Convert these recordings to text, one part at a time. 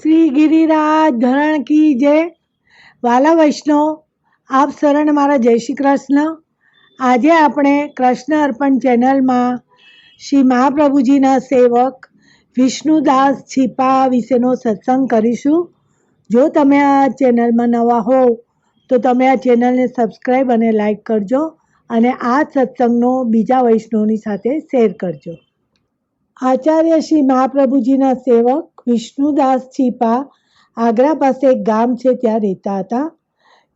શ્રી ગિરિરાજ ધરણ કી જય. વાલા વૈષ્ણવ, આપ સરણ મારા જય શ્રી કૃષ્ણ. આજે આપણે કૃષ્ણ અર્પણ ચેનલમાં શ્રી મહાપ્રભુજીના સેવક વિષ્ણુદાસ છીપા વિશેનો સત્સંગ કરીશું. જો તમે આ ચેનલમાં નવા હો તો તમે આ ચેનલને સબસ્ક્રાઈબ અને લાઈક કરજો અને આ સત્સંગનો બીજા વૈષ્ણવની સાથે શેર કરજો. આચાર્ય શ્રી મહાપ્રભુજીના સેવક વિષ્ણુદાસ છીપા આગ્રા પાસે એક ગામ છે, ત્યાં રહેતા હતા.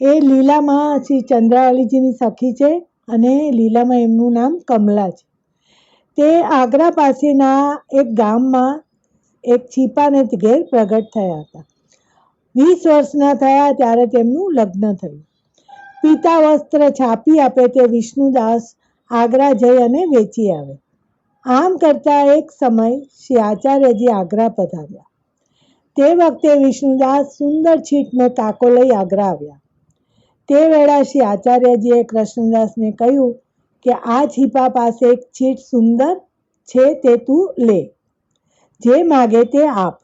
એ લીલામાં શ્રી ચંદ્રાવલીજીની સખી છે અને લીલામાં એમનું નામ કમલા છે. તે આગ્રા પાસેના એક ગામમાં એક છીપાને ઘેર પ્રગટ થયા હતા. 20 વર્ષના થયા ત્યારે તેમનું લગ્ન થયું. પિતા વસ્ત્ર છાપી આપે તે વિષ્ણુદાસ આગ્રા જઈ અને વેચી આવે. આમ કરતા એક સમય શ્રી આચાર્યજી આગ્રા પધાર્યા. તે વખતે વિષ્ણુદાસ સુંદર છીટનો તાકો લઈ આગ્રા આવ્યા. તે વેળા શ્રી આચાર્યજીએ કૃષ્ણદાસને કહ્યું કે આ છીપા પાસે એક છીટ સુંદર છે, તે તું લે, જે માગે તે આપ.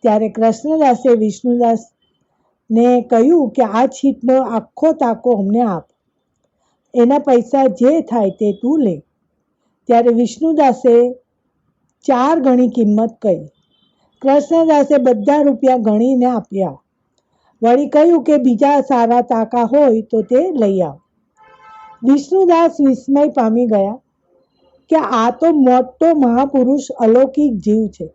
ત્યારે કૃષ્ણદાસે વિષ્ણુદાસને કહ્યું કે આ છીટનો આખો તાકો અમને આપ, એના પૈસા જે થાય તે તું લે. ત્યારે વિષ્ણુદાસે 4 ગણી કિંમત કહી. કૃષ્ણદાસે બધા રૂપિયા ગણીને આપ્યા. વળી કહ્યું કે બીજા સારા તાકા હોય તો તે લઈ આવ. વિષ્ણુદાસ વિસ્મય પામી ગયા કે આ તો મોટો મહાપુરુષ અલૌકિક જીવ છે.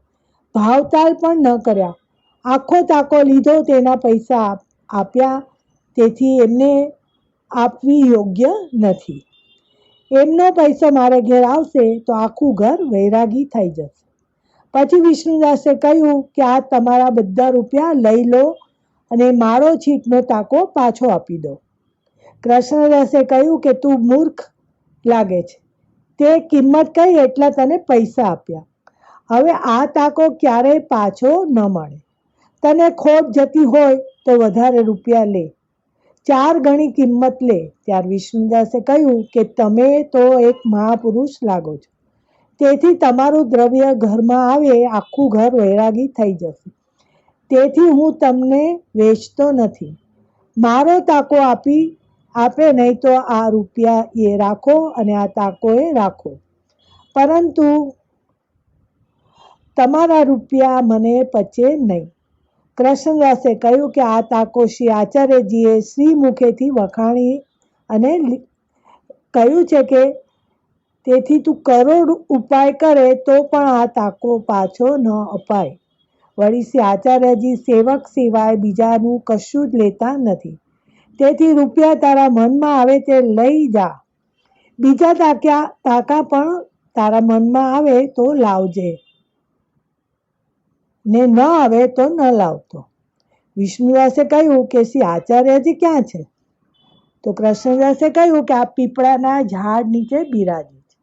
ભાવતાલ પણ ન કર્યા, આખો તાકો લીધો, તેના પૈસા આપ્યા. તેથી એમને આપવી યોગ્ય નથી. એમનો પૈસો મારે ઘેર આવશે તો આખું ઘર વૈરાગી થઈ જશે. પછી વિષ્ણુદાસે કહ્યું કે આ તમારા બધા રૂપિયા લઈ લો અને મારો છીટનો તાકો પાછો આપી દો. કૃષ્ણદાસે કહ્યું કે તું મૂર્ખ લાગે છે, તે કિંમત કહી એટલા તને પૈસા આપ્યા. હવે આ તાકો ક્યારેય પાછો ન મળે. તને ખોટ જતી હોય તો વધારે રૂપિયા લે, 4 ગણી કિંમત લે. ત્યારે વિષ્ણુદાસે કહ્યું કે તમે તો એક મહાપુરુષ લાગો છો, તેથી તમારું દ્રવ્ય ઘરમાં આવે, આખું ઘર વૈરાગી થઈ જશે. તેથી હું તમને વેચતો નથી. મારો તાકો આપે નહીં તો આ રૂપિયા એ રાખો અને આ તાકો એ રાખો, પરંતુ તમારા રૂપિયા મને પચે નહીં. કૃષ્ણદાસે કહ્યું કે આ તાકો શ્રી આચાર્યજીએ શ્રી મુખેથી વખાણી અને કહ્યું છે કે તેથી તું કરોડ ઉપાય કરે તો પણ આ તાકો પાછો ન અપાય. વળી શ્રી આચાર્યજી સેવક સિવાય બીજાનું કશું જ લેતા નથી. તેથી રૂપિયા તારા મનમાં આવે તે લઈ જા. બીજા તાકા પણ તારા મનમાં આવે તો લાવજે, ને ન આવે તો ન લાવતો. વિષ્ણુદાસે કહ્યું કે શ્રી આચાર્યજી ક્યાં છે? તો કૃષ્ણદાસે કહ્યું કે આ પીપળાના ઝાડ નીચે બિરાજે છે.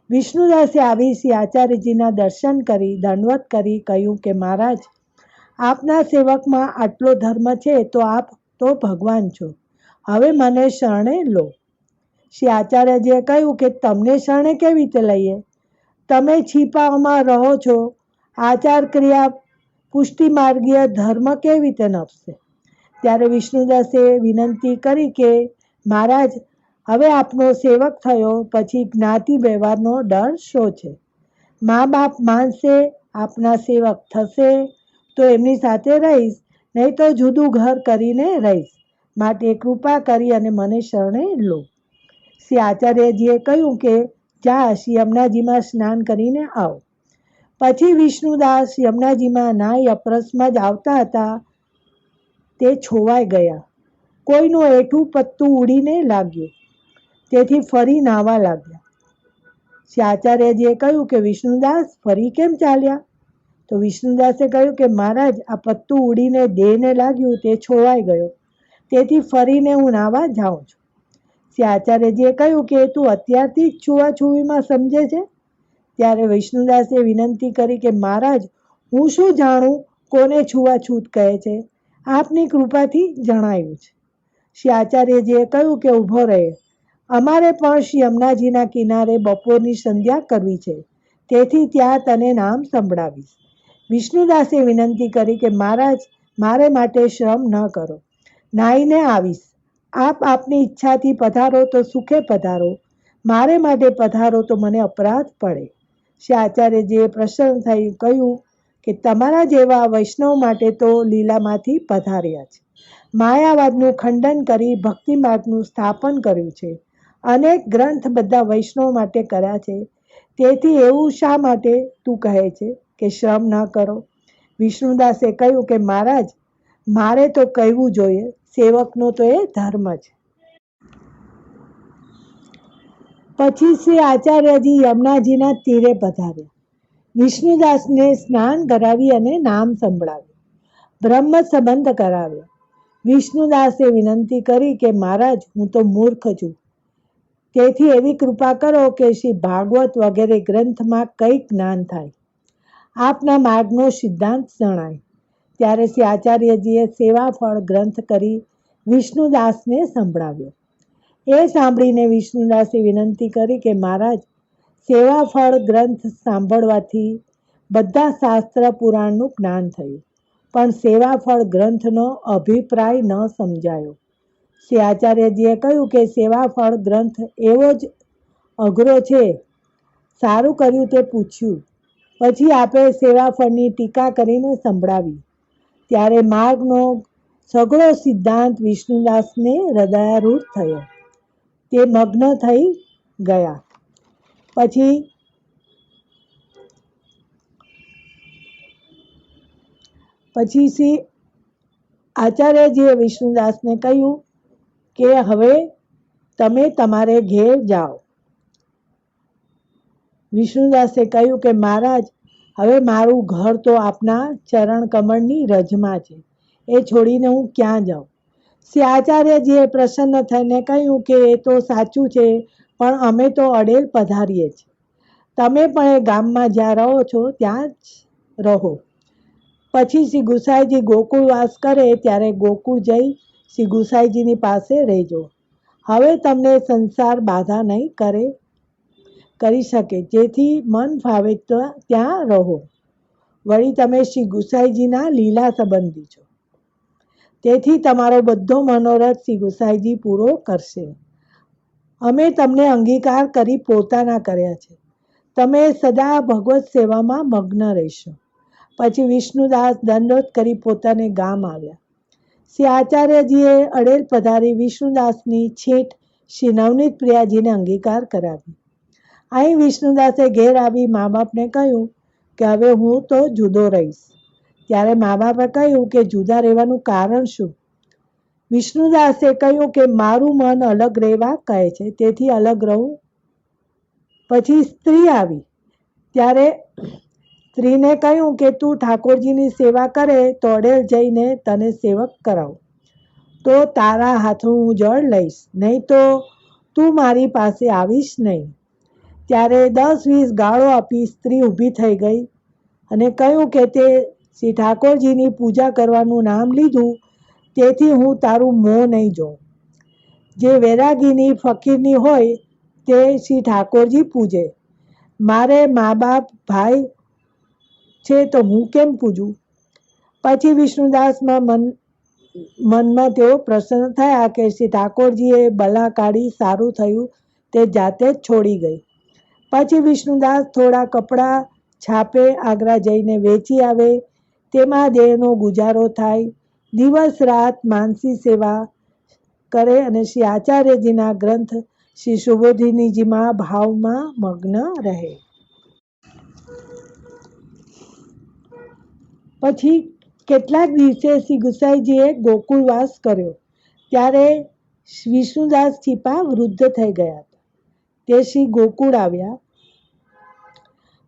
વિષ્ણુદાસે આવી શ્રી આચાર્યજીના દર્શન કરી દંડવત કરી કહ્યું કે મહારાજ, આપના સેવકમાં આટલો ધર્મ છે તો આપ તો ભગવાન છો, હવે મને શરણે લો. શ્રી આચાર્યજીએ કહ્યું કે તમને શરણે કેવી રીતે લઈએ? તમે છીપાઓમાં રહો છો, આચાર ક્રિયા પુષ્ટિ માર્ગીય ધર્મ કેવી રીતે નપશે? ત્યારે વિષ્ણુદાસે વિનંતી કરી કે મહારાજ, હવે આપનો સેવક થયો પછી જ્ઞાતિ વ્યવહારનો ડર શો છે? મા બાપ માનશે, આપના સેવક થશે તો એમની સાથે રહીશ, નહીં તો જુદું ઘર કરીને રહીશ. માટે કૃપા કરી અને મને શરણે લો. શ્રી આચાર્યજીએ કહ્યું કે જા, શ્રી યમુનાજીમાં સ્નાન કરીને આવ. પછી વિષ્ણુદાસ યમુનાજીમાં નાહી અપરસમાં જ આવતા હતા તે છોવાઈ ગયા. કોઈનું એઠું પત્તું ઉડીને લાગ્યું, તેથી ફરી નાહવા લાગ્યા. શ્રી આચાર્યજીએ કહ્યું કે વિષ્ણુદાસ ફરી કેમ ચાલ્યા? તો વિષ્ણુદાસે કહ્યું કે મહારાજ, આ પત્તું ઉડીને દેહને લાગ્યું, તે છોવાઈ ગયો, તેથી ફરીને હું નાહવા જાઉં છું. શ્રી આચાર્યજીએ કહ્યું કે તું અત્યારથી જ છૂવાછૂવીમાં સમજે છે? ત્યારે વિષ્ણુદાસે વિનંતી કરી કે મહારાજ, હું શું જાણું કોને છૂવાછૂત કહે છે? આપની કૃપાથી જણાયું છે. શ્રી આચાર્યજીએ કહ્યું કે ઊભો રહે, અમારે પણ શ્રી યમુનાજીના કિનારે બપોરની સંધ્યા કરવી છે, તેથી ત્યાં તને નામ સંભળાવીશ. વિષ્ણુદાસે વિનંતી કરી કે મહારાજ, મારે માટે શ્રમ ન કરો, નાહીને આવીશ. આપ આપની ઈચ્છાથી પધારો તો સુખે પધારો, મારે માટે પધારો તો મને અપરાધ પડે. શ્રી આચાર્યજીએ પ્રસન્ન થઈ કહ્યું કે તમારા જેવા વૈષ્ણવ માટે તો લીલામાંથી પધાર્યા છે. માયાવાદનું ખંડન કરી ભક્તિ માર્ગનું સ્થાપન કર્યું છે. અનેક ગ્રંથ બધા વૈષ્ણવ માટે કર્યા છે. તેથી એવું શા માટે તું કહે છે કે શ્રમ ન કરો? વિષ્ણુદાસે કહ્યું કે મહારાજ, મારે તો કહેવું જોઈએ, સેવકનો તો એ ધર્મ છે. પછી શ્રી આચાર્યજી યમુનાજીના તીરે પધાર્યા. વિષ્ણુદાસને સ્નાન કરાવી અને નામ સંભળાવ્યું, બ્રહ્મ સંબંધ કરાવ્યો. વિષ્ણુદાસે વિનંતી કરી કે મહારાજ, હું તો મૂર્ખ છું, તેથી એવી કૃપા કરો કે શ્રી ભાગવત વગેરે ગ્રંથમાં કંઈક જ્ઞાન થાય, આપના માર્ગનો સિદ્ધાંત જણાય. ત્યારે શ્રી આચાર્યજીએ સેવાફળ ગ્રંથ કરી વિષ્ણુદાસને સંભળાવ્યો. એ સાંભળીને વિષ્ણુદાસે વિનંતી કરી કે મહારાજ, સેવાફળ ગ્રંથ સાંભળવાથી બધા શાસ્ત્ર પુરાણનું જ્ઞાન થયું, પણ સેવાફળ ગ્રંથનો અભિપ્રાય ન સમજાયો. શ્રી આચાર્યજીએ કહ્યું કે સેવાફળ ગ્રંથ એવો જ અઘરો છે. સારું કર્યું તે પૂછ્યું. પછી આપે સેવાફળની ટીકા કરીને સંભળાવી. ત્યારે માર્ગનો સઘળો સિદ્ધાંત વિષ્ણુદાસને હૃદયારૂઢ થયો. તે મગ્ન થઈ ગયા. પછી શ્રી આચાર્યજીએ વિષ્ણુદાસને કહ્યું કે હવે તમે તમારે ઘેર જાઓ. વિષ્ણુદાસે કહ્યું કે મહારાજ, હવે મારું ઘર તો આપના ચરણ કમળની રજમાં છે, એ છોડીને હું ક્યાં જાઉં? શ્રી આચાર્યજીએ પ્રસન્ન થઈને કહ્યું કે એ તો સાચું છે, પણ અમે તો અડેલ પધારીએ છીએ. તમે પણ એ ગામમાં જ્યાં રહો છો ત્યાં જ રહો. પછી શ્રી ગુસાઈજી ગોકુળવાસ કરે ત્યારે ગોકુળ જઈ શ્રી ગુસાઈજીની પાસે રહેજો. હવે તમને સંસાર બાધા નહીં કરી શકે, જેથી મન ફાવે ત્યાં રહો. વળી તમે શ્રી ગુસાઈજીના લીલા સંબંધી છો, તેથી તમારો બધો મનોરથ શ્રી ગુસાઈજી પૂરો કરશે. અમે તમને અંગીકાર કરી પોતાના કર્યા છે. તમે સદા ભગવત સેવામાં મગ્ન રહેશો. પછી વિષ્ણુદાસ દંડોત કરી પોતાને ગામ આવ્યા. શ્રી આચાર્યજીએ અડેલ પધારી વિષ્ણુદાસની છેટ શ્રી નવનીત પ્રિયાજીને અંગીકાર કરાવી. અહીં વિષ્ણુદાસે ઘેર આવી મા બાપને કહ્યું કે હવે હું તો જુદો રહીશ. ત્યારે મા બાપે કહ્યું કે જુદા રહેવાનું કારણ શું? વિષ્ણુદાસે કહ્યું કે મારું મન અલગ રહેવા કહે છે, તેથી અલગ રહું. પછી સ્ત્રી આવી. ત્યારે સ્ત્રીને કહ્યું કે તું ઠાકોરજીની સેવા કરે તો અડેલ જઈને તને સેવક કરાવું, તો તારા હાથનું હું જળ લઈશ, નહીં તો તું મારી પાસે આવીશ નહીં. ત્યારે 10-20 ગાળો આપી સ્ત્રી ઊભી થઈ ગઈ અને કહ્યું કે તે શ્રી ઠાકોરજીની પૂજા કરવાનું નામ લીધું, તેથી હું તારું મોં નહીં જોઉં. જે વૈરાગીની ફકીરની હોય તે શ્રી ઠાકોરજી પૂજે. મારે મા બાપ ભાઈ છે તો હું કેમ પૂજું? પછી વિષ્ણુદાસમાં મનમાં તેઓ પ્રસન્ન થયા કે શ્રી ઠાકોરજીએ બલા કાઢી, સારું થયું તે જાતે જ છોડી ગઈ. પછી વિષ્ણુદાસ થોડા કપડાં છાપે આગ્રા જઈને વેચી આવે, તેમાં દેહનો ગુજારો થાય. દિવસ રાત માનસી સેવા કરે અને શ્રી આચાર્યજીના ગ્રંથ શ્રી સુબોધિનીજીમાં ભાવમાં મગ્ન રહે. પછી કેટલાક દિવસે શ્રી ગુસાઈજીએ ગોકુળવાસ કર્યો. ત્યારે વિષ્ણુદાસ છીપા વૃદ્ધ થઈ ગયા હતા. તે શ્રી ગોકુળ આવ્યા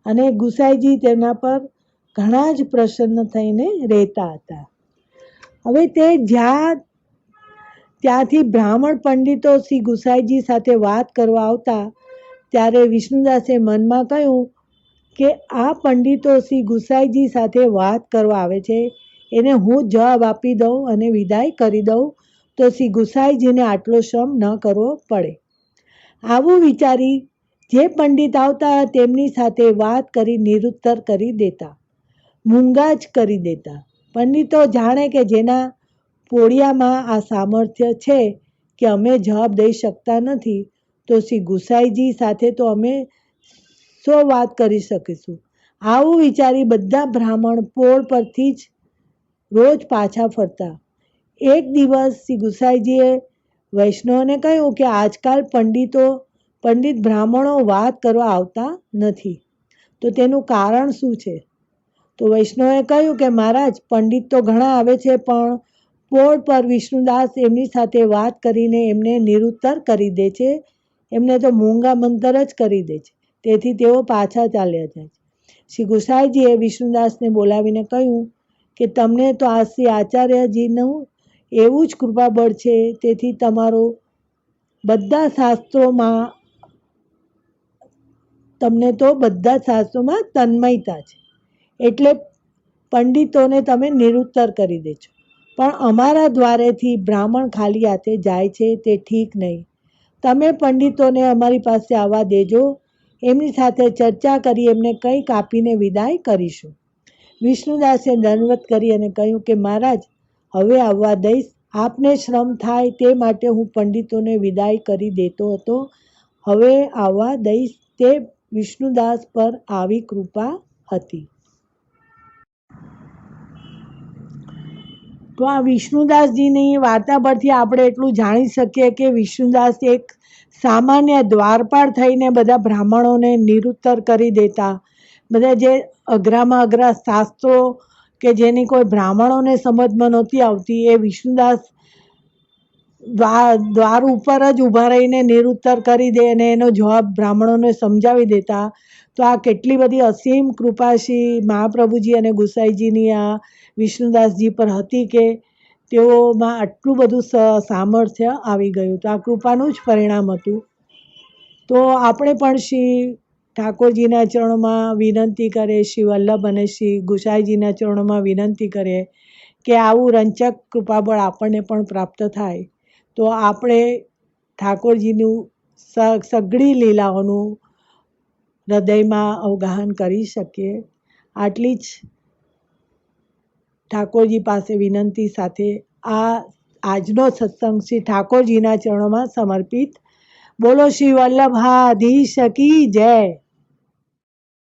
અને ગુસાઈજી તેમના પર ઘણા જ પ્રસન્ન થઈને રહેતા હતા. હવે તે ત્યાંથી બ્રાહ્મણ પંડિતો શ્રી ગુસાઈજી સાથે વાત કરવા આવતા. ત્યારે વિષ્ણુદાસે મનમાં કહ્યું કે આ પંડિતો શ્રી ગુસાઈજી સાથે વાત કરવા આવે છે, એને હું જવાબ આપી દઉં અને વિદાય કરી દઉં તો શ્રી ગુસાઈજીને આટલો શ્રમ ન કરવો પડે. આવું વિચારી જે પંડિત આવતા તેમની સાથે વાત કરી નિરુત્તર કરી દેતા. મૂંગા જ કરી દેતા. પંડિતો જાણે કે જેના પોળિયામાં આ સામર્થ્ય છે કે અમે જવાબ દઈ શકતા નથી, તો શ્રી ગુસાઈજી સાથે તો અમે વાત કરી શકીશું. આવું વિચારી બધા બ્રાહ્મણ પોળ પરથી જ રોજ પાછા ફરતા. એક દિવસ શ્રી ગુસાઈજીએ વૈષ્ણવને કહ્યું કે આજકાલ પંડિત બ્રાહ્મણો વાત કરવા આવતા નથી, તો તેનું કારણ શું છે? તો વૈષ્ણવે કહ્યું કે મહારાજ, પંડિત તો ઘણા આવે છે, પણ પોળ પર વિષ્ણુદાસ એમની સાથે વાત કરીને એમને નિરુત્તર કરી દે છે. એમને તો મૂંગા મંતર જ કરી દે છે. તેથી તેઓ પાછા ચાલ્યા જાય છે. શ્રી ગુસાઈજીએ વિષ્ણુદાસને બોલાવીને કહ્યું કે તમને તો આ શ્રી આચાર્યજીનું એવું જ કૃપાબળ છે, તેથી તમારો બધા શાસ્ત્રોમાં તન્મયતા છે, એટલે પંડિતોને તમે નિરુત્તર કરી દે છો. પણ અમારા દ્વારેથી બ્રાહ્મણ ખાલી હાથે જાય છે, તે ઠીક નહીં. તમે પંડિતોને અમારી પાસે આવવા દેજો, એમની સાથે ચર્ચા કરી એમને કંઈક આપીને વિદાય કરીશું. વિષ્ણુદાસે દંડવત કરી અને કહ્યું કે મહારાજ, હવે આવવા દઈશ. આપને શ્રમ થાય તે માટે હું પંડિતોને વિદાય કરી દેતો હતો. હવે આવવા દઈશ. તે વિષ્ણુદાસ પર આવી કૃપા હતી. તો આ વિષ્ણુદાસજીની વાર્તા પરથી આપણે એટલું જાણી શકીએ કે વિષ્ણુદાસ એક સામાન્ય દ્વારપાળ થઈને બધા બ્રાહ્મણોને નિરુત્તર કરી દેતા. બધા જે અઘરામાં અઘરા શાસ્ત્રો કે જેની કોઈ બ્રાહ્મણોને સમજમાં નહોતી આવતી, એ વિષ્ણુદાસ દ્વાર ઉપર જ ઊભા રહીને નિરુત્તર કરી દે અને એનો જવાબ બ્રાહ્મણોને સમજાવી દેતા. તો આ કેટલી બધી અસીમ કૃપા શ્રી મહાપ્રભુજી અને ગુસાઈજીની આ વિષ્ણુદાસજી પર હતી કે તેઓમાં આટલું બધું સામર્થ્ય આવી ગયું. તો આ કૃપાનું જ પરિણામ હતું. તો આપણે પણ શ્રી ઠાકોરજીના ચરણોમાં વિનંતી કરીએ, શ્રી વલ્લભ અને શ્રી ગુસાઈજીના ચરણોમાં વિનંતી કરીએ કે આવું રંચક કૃપાબળ આપણને પણ પ્રાપ્ત થાય, તો આપણે ઠાકોરજીનું સઘળી લીલાઓનું હૃદયમાં અવગાહન કરી શકીએ. આટલી જ ઠાકોરજી પાસે વિનંતી સાથે આજનો સત્સંગ શ્રી ઠાકોરજીના ચરણોમાં સમર્પિત. બોલો શ્રી વલ્લભાધીશ કી જય.